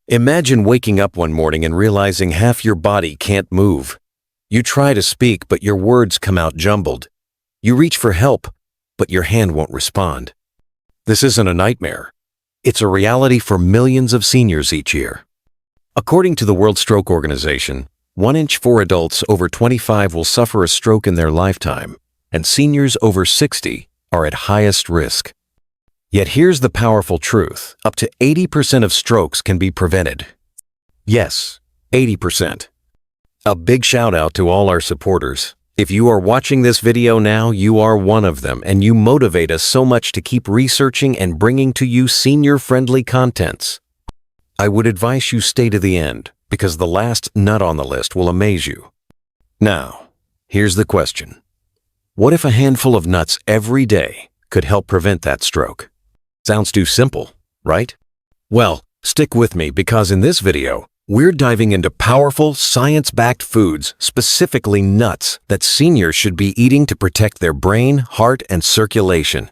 Imagine waking up one morning and realizing half your body can't move. You try to speak, but your words come out jumbled. You reach for help, but your hand won't respond. This isn't a nightmare. It's a reality for millions of seniors each year. According to the World Stroke Organization, 1 in 4 adults over 25 will suffer a stroke in their lifetime, and seniors over 60 are at highest risk. Yet here's the powerful truth: up to 80% of strokes can be prevented. Yes, 80%. A big shout out to all our supporters. If you are watching this video now, you are one of them, and you motivate us so much to keep researching and bringing to you senior-friendly contents. I would advise you stay to the end, because the last nut on the list will amaze you. Now, here's the question. What if a handful of nuts every day could help prevent that stroke? Sounds too simple, right? Well, stick with me, because in this video, we're diving into powerful, science-backed foods, specifically nuts, that seniors should be eating to protect their brain, heart, and circulation.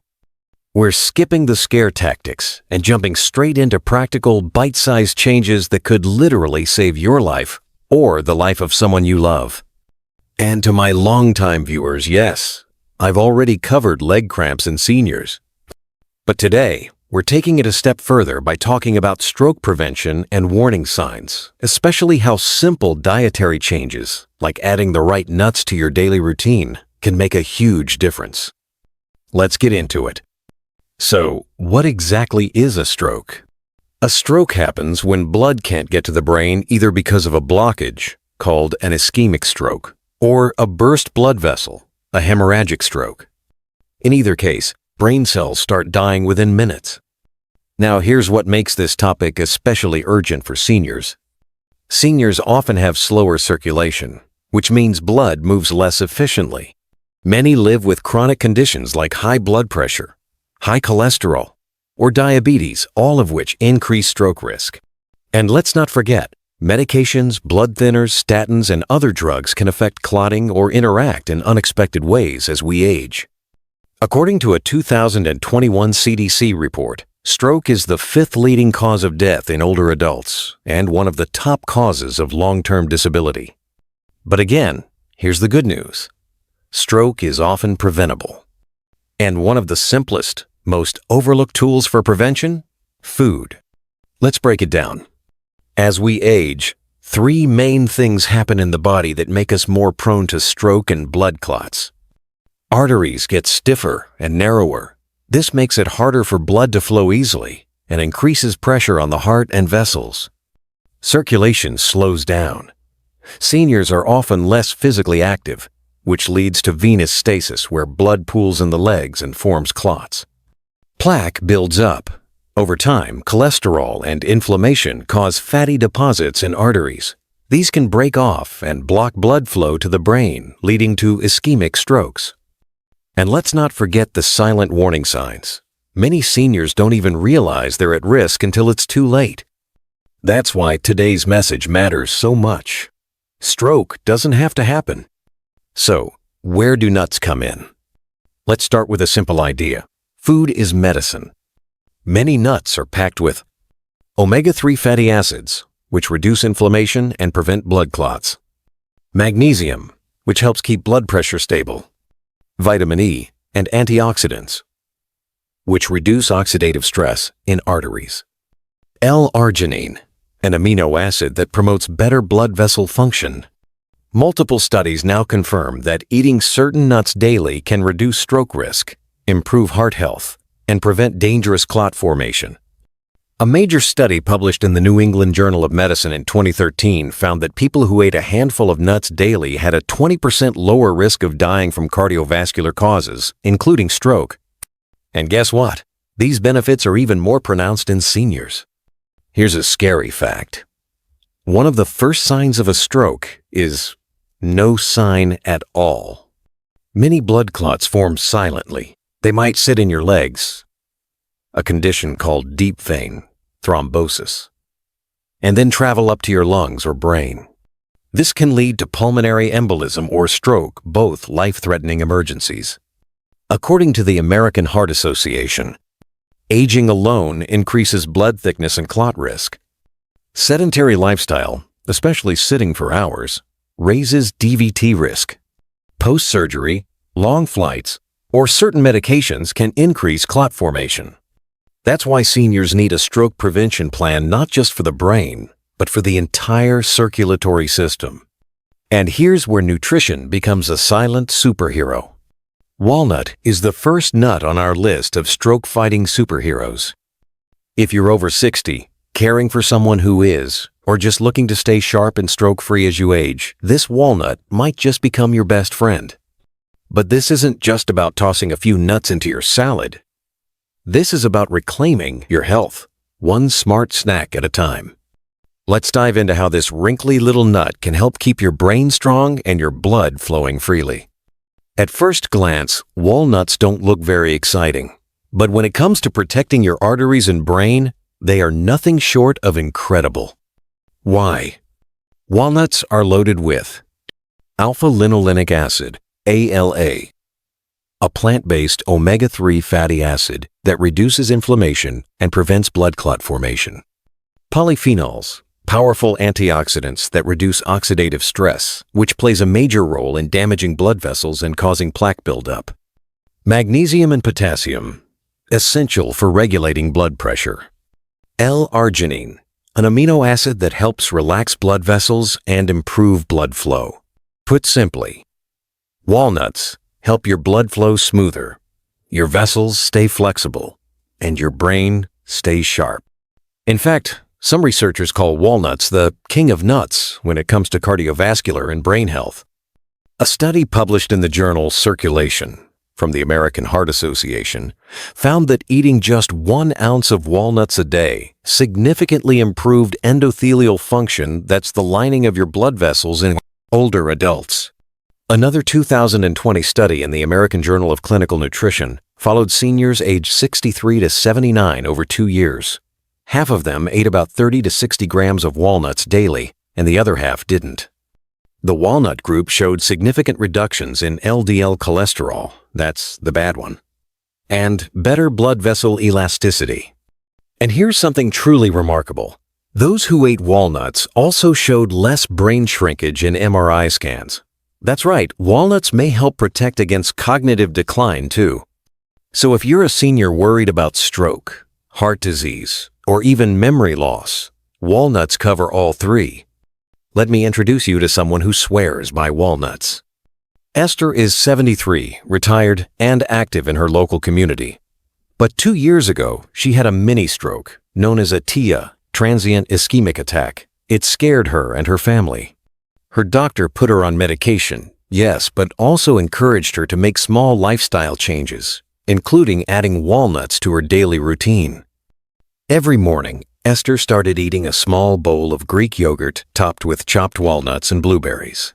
We're skipping the scare tactics and jumping straight into practical, bite-sized changes that could literally save your life or the life of someone you love. And to my longtime viewers, yes, I've already covered leg cramps in seniors. But today, we're taking it a step further by talking about stroke prevention and warning signs, especially how simple dietary changes, like adding the right nuts to your daily routine, can make a huge difference. Let's get into it. So, what exactly is a stroke? A stroke happens when blood can't get to the brain either because of a blockage, called an ischemic stroke, or a burst blood vessel, a hemorrhagic stroke. In either case, brain cells start dying within minutes. Now, here's what makes this topic especially urgent for seniors. Seniors often have slower circulation, which means blood moves less efficiently. Many live with chronic conditions like high blood pressure, high cholesterol, or diabetes, all of which increase stroke risk. And let's not forget, medications, blood thinners, statins, and other drugs can affect clotting or interact in unexpected ways as we age. According to a 2021 CDC report, stroke is the 5th leading cause of death in older adults and one of the top causes of long-term disability. But again, here's the good news. Stroke is often preventable. And one of the simplest, most overlooked tools for prevention? Food. Let's break it down. As we age, 3 main things happen in the body that make us more prone to stroke and blood clots. Arteries get stiffer and narrower. This makes it harder for blood to flow easily and increases pressure on the heart and vessels. Circulation slows down. Seniors are often less physically active, which leads to venous stasis, where blood pools in the legs and forms clots. Plaque builds up. Over time, cholesterol and inflammation cause fatty deposits in arteries. These can break off and block blood flow to the brain, leading to ischemic strokes. And let's not forget the silent warning signs. Many seniors don't even realize they're at risk until it's too late. That's why today's message matters so much. Stroke doesn't have to happen. So, where do nuts come in? Let's start with a simple idea. Food is medicine. Many nuts are packed with omega-3 fatty acids, which reduce inflammation and prevent blood clots; magnesium, which helps keep blood pressure stable; vitamin E, and antioxidants, which reduce oxidative stress in arteries; L-arginine, an amino acid that promotes better blood vessel function. Multiple studies now confirm that eating certain nuts daily can reduce stroke risk, improve heart health, and prevent dangerous clot formation. A major study published in the New England Journal of Medicine in 2013 found that people who ate a handful of nuts daily had a 20% lower risk of dying from cardiovascular causes, including stroke. And guess what? These benefits are even more pronounced in seniors. Here's a scary fact. One of the first signs of a stroke is no sign at all. Many blood clots form silently. They might sit in your legs, a condition called deep vein thrombosis, and then travel up to your lungs or brain. This can lead to pulmonary embolism or stroke, both life-threatening emergencies. According to the American Heart Association, aging alone increases blood thickness and clot risk. Sedentary lifestyle, especially sitting for hours, raises DVT risk. Post-surgery, long flights, or certain medications can increase clot formation. That's why seniors need a stroke prevention plan not just for the brain, but for the entire circulatory system. And here's where nutrition becomes a silent superhero. Walnut is the first nut on our list of stroke-fighting superheroes. If you're over 60, caring for someone who is, or just looking to stay sharp and stroke-free as you age, this walnut might just become your best friend. But this isn't just about tossing a few nuts into your salad. This is about reclaiming your health, one smart snack at a time. Let's dive into how this wrinkly little nut can help keep your brain strong and your blood flowing freely. At first glance, walnuts don't look very exciting. But when it comes to protecting your arteries and brain, they are nothing short of incredible. Why? Walnuts are loaded with alpha-linolenic acid, ALA, a plant-based omega-3 fatty acid that reduces inflammation and prevents blood clot formation. Polyphenols, powerful antioxidants that reduce oxidative stress, which plays a major role in damaging blood vessels and causing plaque buildup. Magnesium and potassium, essential for regulating blood pressure. L-arginine, an amino acid that helps relax blood vessels and improve blood flow. Put simply, walnuts help your blood flow smoother, your vessels stay flexible, and your brain stay sharp. In fact, some researchers call walnuts the king of nuts when it comes to cardiovascular and brain health. A study published in the journal Circulation from the American Heart Association found that eating just 1 ounce of walnuts a day significantly improved endothelial function, that's the lining of your blood vessels, in older adults. Another 2020 study in the American Journal of Clinical Nutrition followed seniors aged 63 to 79 over 2 years. Half of them ate about 30 to 60 grams of walnuts daily, and the other half didn't. The walnut group showed significant reductions in LDL cholesterol, that's the bad one, and better blood vessel elasticity. And here's something truly remarkable. Those who ate walnuts also showed less brain shrinkage in MRI scans. That's right, walnuts may help protect against cognitive decline too. So if you're a senior worried about stroke, heart disease, or even memory loss, walnuts cover all three. Let me introduce you to someone who swears by walnuts. Esther is 73, retired, and active in her local community. But 2 years ago, she had a mini stroke, known as a TIA, transient ischemic attack. It scared her and her family. Her doctor put her on medication, yes, but also encouraged her to make small lifestyle changes, including adding walnuts to her daily routine. Every morning, Esther started eating a small bowl of Greek yogurt topped with chopped walnuts and blueberries.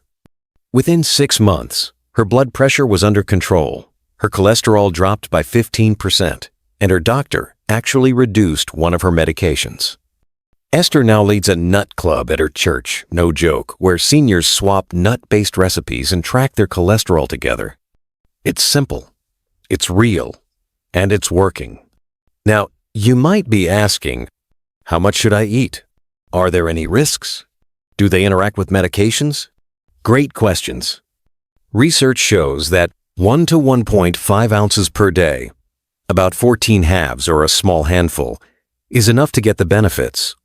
Within 6 months, her blood pressure was under control, her cholesterol dropped by 15%, and her doctor actually reduced one of her medications. Esther now leads a nut club at her church, no joke, where seniors swap nut-based recipes and track their cholesterol together. It's simple, it's real, and it's working. Now, you might be asking, how much should I eat? Are there any risks? Do they interact with medications? Great questions. Research shows that 1 to 1.5 ounces per day, about 14 halves or a small handful, is enough to get the benefits.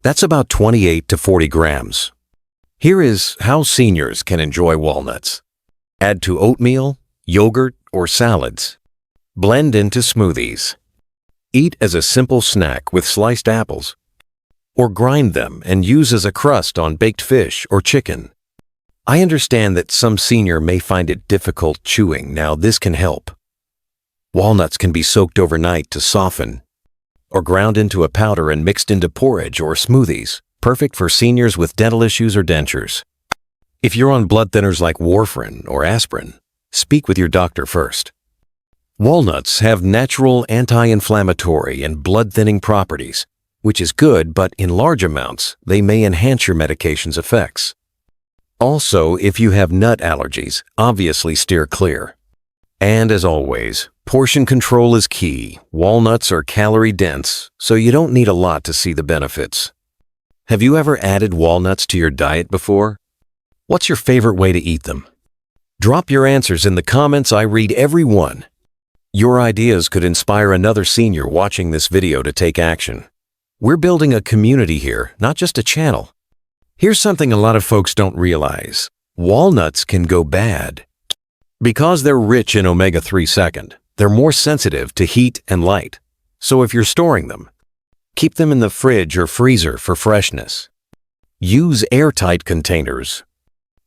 That's about 28 to 40 grams. Here is how seniors can enjoy walnuts. Add to oatmeal, yogurt, or salads. Blend into smoothies. Eat as a simple snack with sliced apples. Or grind them and use as a crust on baked fish or chicken. I understand that some senior may find it difficult chewing. Now this can help. Walnuts can be soaked overnight to soften, or ground into a powder and mixed into porridge or smoothies, perfect for seniors with dental issues or dentures. If you're on blood thinners like warfarin or aspirin, speak with your doctor first. Walnuts have natural anti-inflammatory and blood-thinning properties, which is good, but in large amounts, they may enhance your medication's effects. Also, if you have nut allergies, obviously steer clear. And as always, portion control is key. Walnuts are calorie-dense, so you don't need a lot to see the benefits. Have you ever added walnuts to your diet before? What's your favorite way to eat them? Drop your answers in the comments. I read every one. Your ideas could inspire another senior watching this video to take action. We're building a community here, not just a channel. Here's something a lot of folks don't realize. Walnuts can go bad. Because they're rich in omega-3, they're more sensitive to heat and light. So if you're storing them, keep them in the fridge or freezer for freshness. Use airtight containers.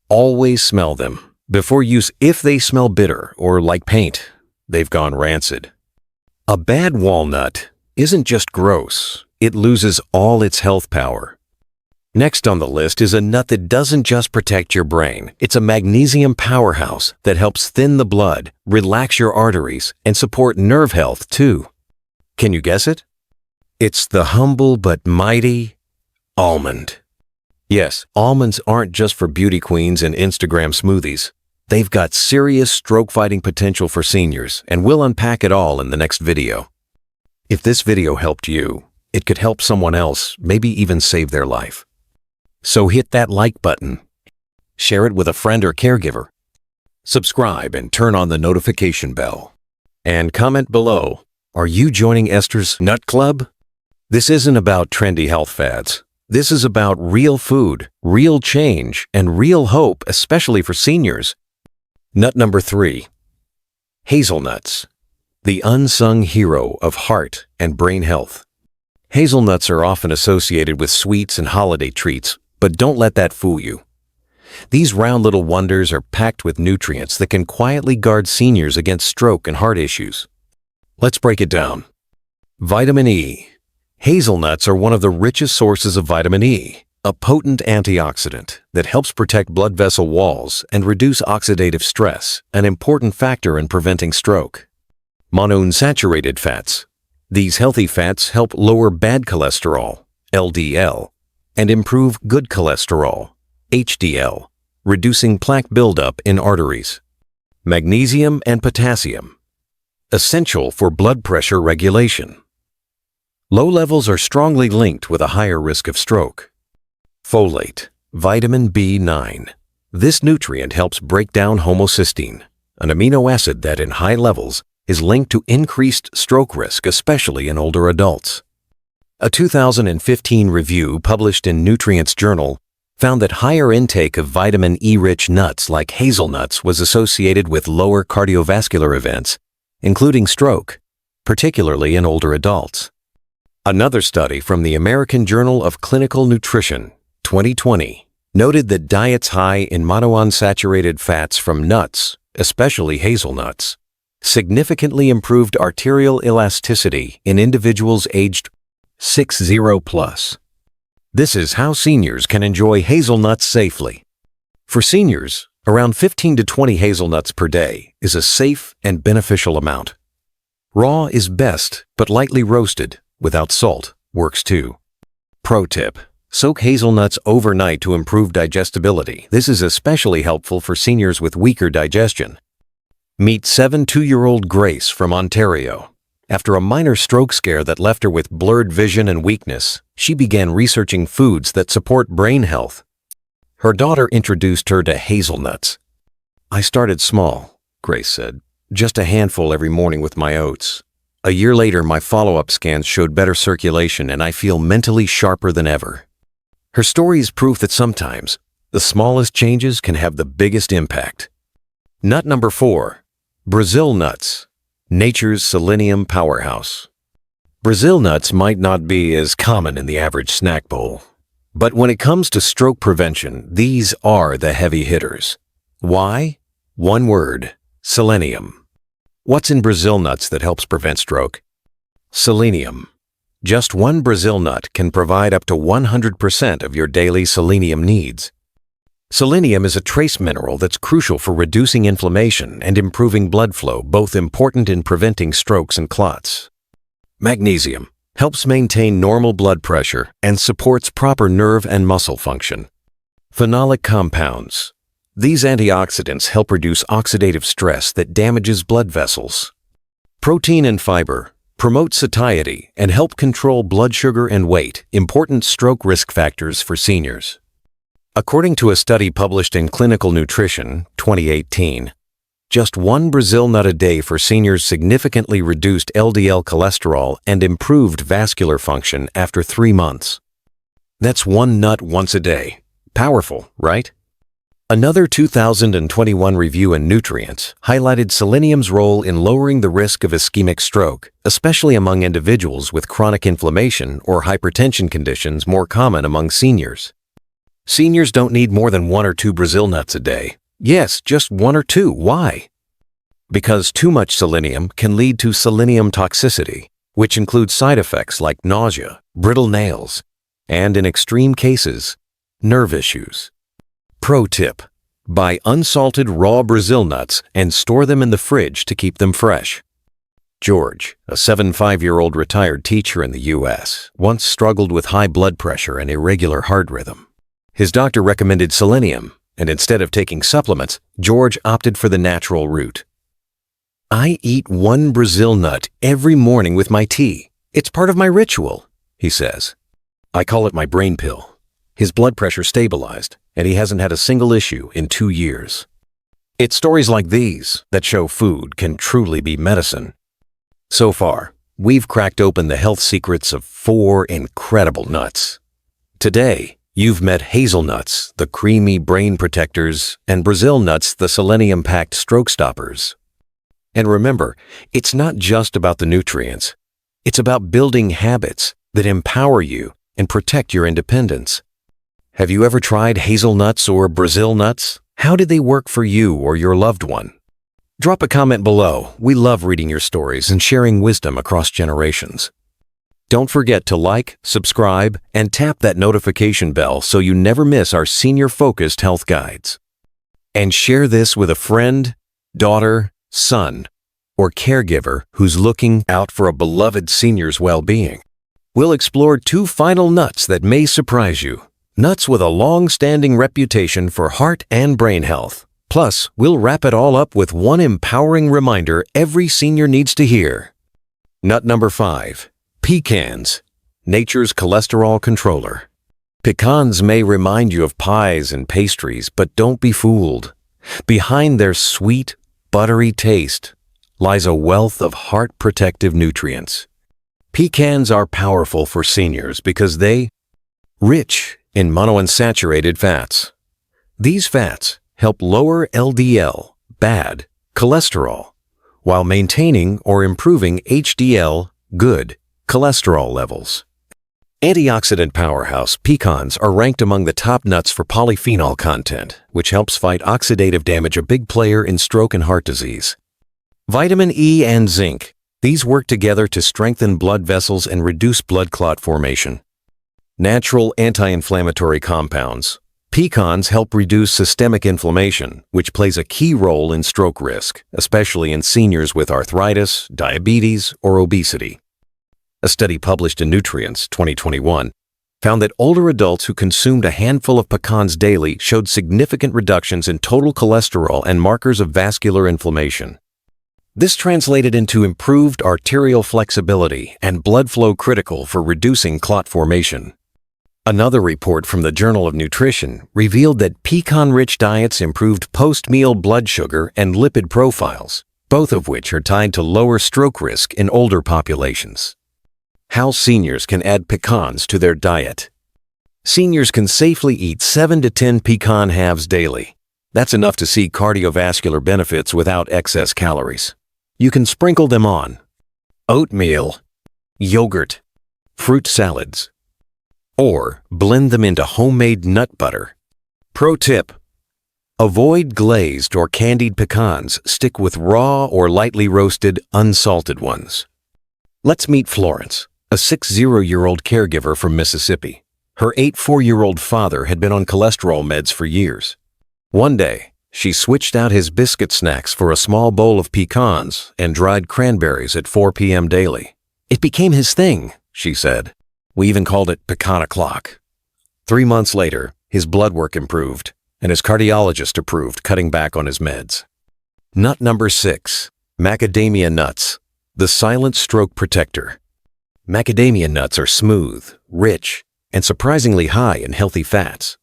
Always smell them before use. If they smell bitter or like paint, they've gone rancid. A bad walnut isn't just gross, it loses all its health power. Next on the list is a nut that doesn't just protect your brain. It's a magnesium powerhouse that helps thin the blood, relax your arteries, and support nerve health too. Can you guess it? It's the humble but mighty almond. Yes, almonds aren't just for beauty queens and Instagram smoothies. They've got serious stroke-fighting potential for seniors, and we'll unpack it all in the next video. If this video helped you, it could help someone else, maybe even save their life. So hit that like button, share it with a friend or caregiver, subscribe and turn on the notification bell, and comment below, are you joining Esther's Nut Club? This isn't about trendy health fads. This is about real food, real change, and real hope, especially for seniors. Nut number 3. Hazelnuts, the unsung hero of heart and brain health. Hazelnuts are often associated with sweets and holiday treats, but don't let that fool you. These round little wonders are packed with nutrients that can quietly guard seniors against stroke and heart issues. Let's break it down. Vitamin E. Hazelnuts are one of the richest sources of vitamin E, a potent antioxidant that helps protect blood vessel walls and reduce oxidative stress, an important factor in preventing stroke. Monounsaturated fats. These healthy fats help lower bad cholesterol, LDL, and improve good cholesterol, HDL, reducing plaque buildup in arteries. Magnesium and potassium, essential for blood pressure regulation. Low levels are strongly linked with a higher risk of stroke. Folate, vitamin B9. This nutrient helps break down homocysteine, an amino acid that in high levels is linked to increased stroke risk, especially in older adults. A 2015 review published in Nutrients Journal found that higher intake of vitamin E-rich nuts like hazelnuts was associated with lower cardiovascular events, including stroke, particularly in older adults. Another study from the American Journal of Clinical Nutrition, 2020, noted that diets high in monounsaturated fats from nuts, especially hazelnuts, significantly improved arterial elasticity in individuals aged 60+. This is how seniors can enjoy hazelnuts safely. For seniors, around 15 to 20 hazelnuts per day is a safe and beneficial amount. Raw is best, but lightly roasted, without salt, works too. Pro tip: soak hazelnuts overnight to improve digestibility. This is especially helpful for seniors with weaker digestion. Meet 72-year-old Grace from Ontario. After a minor stroke scare that left her with blurred vision and weakness, she began researching foods that support brain health. Her daughter introduced her to hazelnuts. "I started small," Grace said, "just a handful every morning with my oats. A year later, my follow-up scans showed better circulation and I feel mentally sharper than ever." Her story is proof that sometimes the smallest changes can have the biggest impact. Nut number 4. Brazil nuts, nature's selenium powerhouse. Brazil nuts might not be as common in the average snack bowl, but when it comes to stroke prevention, these are the heavy hitters. Why? One word: selenium. What's in Brazil nuts that helps prevent stroke? Selenium. Just one Brazil nut can provide up to 100% of your daily selenium needs. Selenium is a trace mineral that's crucial for reducing inflammation and improving blood flow, both important in preventing strokes and clots. Magnesium helps maintain normal blood pressure and supports proper nerve and muscle function. Phenolic compounds. These antioxidants help reduce oxidative stress that damages blood vessels. Protein and fiber. promote satiety, and help control blood sugar and weight, important stroke risk factors for seniors. According to a study published in Clinical Nutrition, 2018, just one Brazil nut a day for seniors significantly reduced LDL cholesterol and improved vascular function after 3 months. That's one nut once a day. Powerful, right? Another 2021 review in Nutrients highlighted selenium's role in lowering the risk of ischemic stroke, especially among individuals with chronic inflammation or hypertension conditions more common among seniors. Seniors don't need more than 1 or 2 Brazil nuts a day. Yes, just 1 or 2. Why? Because too much selenium can lead to selenium toxicity, which includes side effects like nausea, brittle nails, and in extreme cases, nerve issues. Pro tip: buy unsalted raw Brazil nuts and store them in the fridge to keep them fresh. George, a 75-year-old retired teacher in the U.S., once struggled with high blood pressure and irregular heart rhythm. His doctor recommended selenium, and instead of taking supplements, George opted for the natural route. "I eat 1 Brazil nut every morning with my tea. It's part of my ritual," he says. "I call it my brain pill." His blood pressure stabilized, and he hasn't had a single issue in 2 years. It's stories like these that show food can truly be medicine. So far, we've cracked open the health secrets of 4 incredible nuts. Today, you've met hazelnuts, the creamy brain protectors, and Brazil nuts, the selenium-packed stroke stoppers. And remember, it's not just about the nutrients. It's about building habits that empower you and protect your independence. Have you ever tried hazelnuts or Brazil nuts? How did they work for you or your loved one? Drop a comment below. We love reading your stories and sharing wisdom across generations. Don't forget to like, subscribe, and tap that notification bell so you never miss our senior-focused health guides. And share this with a friend, daughter, son, or caregiver who's looking out for a beloved senior's well-being. We'll explore 2 final nuts that may surprise you. Nuts with a long-standing reputation for heart and brain health. Plus, we'll wrap it all up with 1 empowering reminder every senior needs to hear. Nut number 5. Pecans, nature's cholesterol controller. Pecans may remind you of pies and pastries, but don't be fooled. Behind their sweet, buttery taste lies a wealth of heart-protective nutrients. Pecans are powerful for seniors because they're rich in monounsaturated fats. These fats help lower LDL, bad, cholesterol, while maintaining or improving HDL, good, cholesterol levels. Antioxidant powerhouse, pecans are ranked among the top nuts for polyphenol content, which helps fight oxidative damage, a big player in stroke and heart disease. Vitamin E and zinc. These work together to strengthen blood vessels and reduce blood clot formation. Natural anti-inflammatory compounds. Pecans help reduce systemic inflammation, which plays a key role in stroke risk, especially in seniors with arthritis, diabetes, or obesity. A study published in Nutrients, 2021, found that older adults who consumed a handful of pecans daily showed significant reductions in total cholesterol and markers of vascular inflammation. This translated into improved arterial flexibility and blood flow, critical for reducing clot formation. Another report from the Journal of Nutrition revealed that pecan-rich diets improved post-meal blood sugar and lipid profiles, both of which are tied to lower stroke risk in older populations. How seniors can add pecans to their diet. Seniors can safely eat 7 to 10 pecan halves daily. That's enough to see cardiovascular benefits without excess calories. You can sprinkle them on oatmeal, yogurt, fruit salads, or blend them into homemade nut butter. Pro tip: avoid glazed or candied pecans. Stick with raw or lightly roasted, unsalted ones. Let's meet Florence, a 60-year-old caregiver from Mississippi. Her 84-year-old father had been on cholesterol meds for years. One day, she switched out his biscuit snacks for a small bowl of pecans and dried cranberries at 4 p.m. daily. It became his thing, she said. We even called it pecan o'clock. 3 months later, his blood work improved, and his cardiologist approved cutting back on his meds. Nut number 6, macadamia nuts. The silent stroke protector. Macadamia nuts are smooth, rich, and surprisingly high in healthy fats,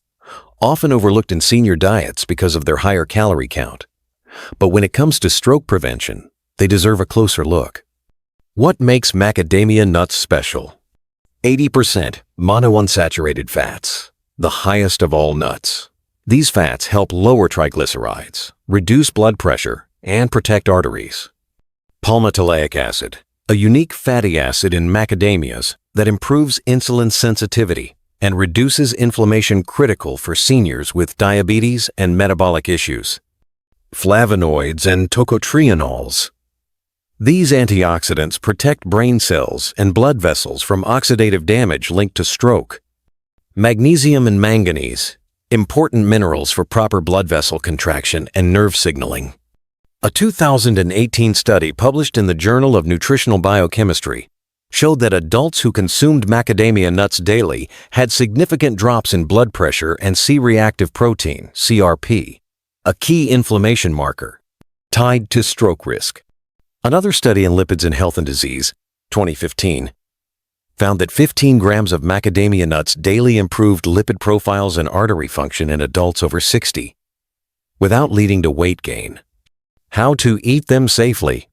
often overlooked in senior diets because of their higher calorie count. But when it comes to stroke prevention, they deserve a closer look. What makes macadamia nuts special? 80% monounsaturated fats, the highest of all nuts. These fats help lower triglycerides, reduce blood pressure, and protect arteries. Palmitoleic acid, a unique fatty acid in macadamias that improves insulin sensitivity and reduces inflammation critical for seniors with diabetes and metabolic issues. Flavonoids and tocotrienols. These antioxidants protect brain cells and blood vessels from oxidative damage linked to stroke. Magnesium and manganese, important minerals for proper blood vessel contraction and nerve signaling. A 2018 study published in the Journal of Nutritional Biochemistry showed that adults who consumed macadamia nuts daily had significant drops in blood pressure and C-reactive protein, CRP, a key inflammation marker, tied to stroke risk. Another study in Lipids in Health and Disease, 2015, found that 15 grams of macadamia nuts daily improved lipid profiles and artery function in adults over 60, without leading to weight gain. How to eat them safely.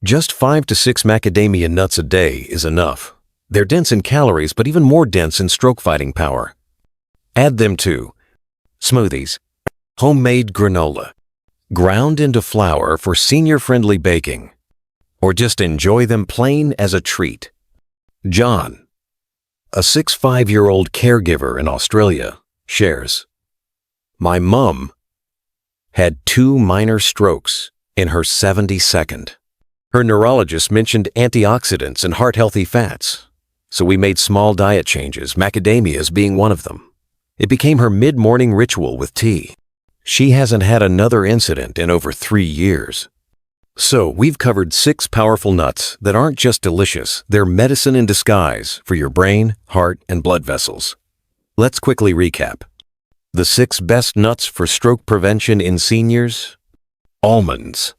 Just 5 to 6 macadamia nuts a day is enough. They're dense in calories, but even more dense in stroke-fighting power. Add them to smoothies, homemade granola, ground into flour for senior-friendly baking, or just enjoy them plain as a treat. John, a 65-year-old caregiver in Australia, shares, "My mum had 2 minor strokes in her 72nd. Her neurologist mentioned antioxidants and heart-healthy fats, so we made small diet changes, macadamias being one of them. It became her mid-morning ritual with tea. She hasn't had another incident in over 3 years." So we've covered 6 powerful nuts that aren't just delicious, they're medicine in disguise for your brain, heart, and blood vessels. Let's quickly recap. The 6 best nuts for stroke prevention in seniors. Almonds,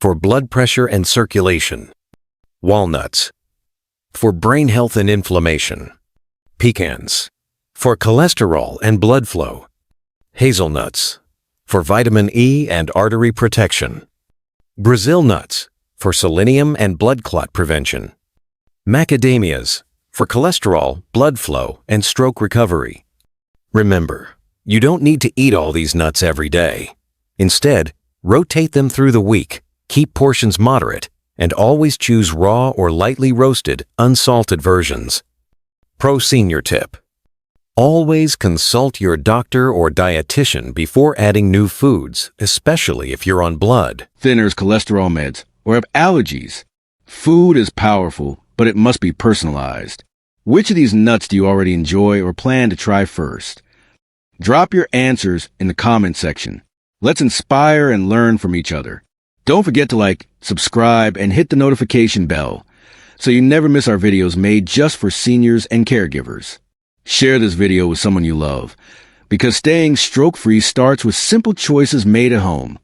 for blood pressure and circulation. Walnuts, for brain health and inflammation. Pecans, for cholesterol and blood flow. Hazelnuts, for vitamin E and artery protection. Brazil nuts, for selenium and blood clot prevention. Macadamias, for cholesterol, blood flow, and stroke recovery. Remember, you don't need to eat all these nuts every day. Instead, rotate them through the week, keep portions moderate, and always choose raw or lightly roasted, unsalted versions. Pro senior tip. Always consult your doctor or dietitian before adding new foods, especially if you're on blood thinners, cholesterol meds, or have allergies. Food is powerful, but it must be personalized. Which of these nuts do you already enjoy or plan to try first? Drop your answers in the comment section. Let's inspire and learn from each other. Don't forget to like, subscribe, and hit the notification bell so you never miss our videos made just for seniors and caregivers. Share this video with someone you love, because staying stroke-free starts with simple choices made at home.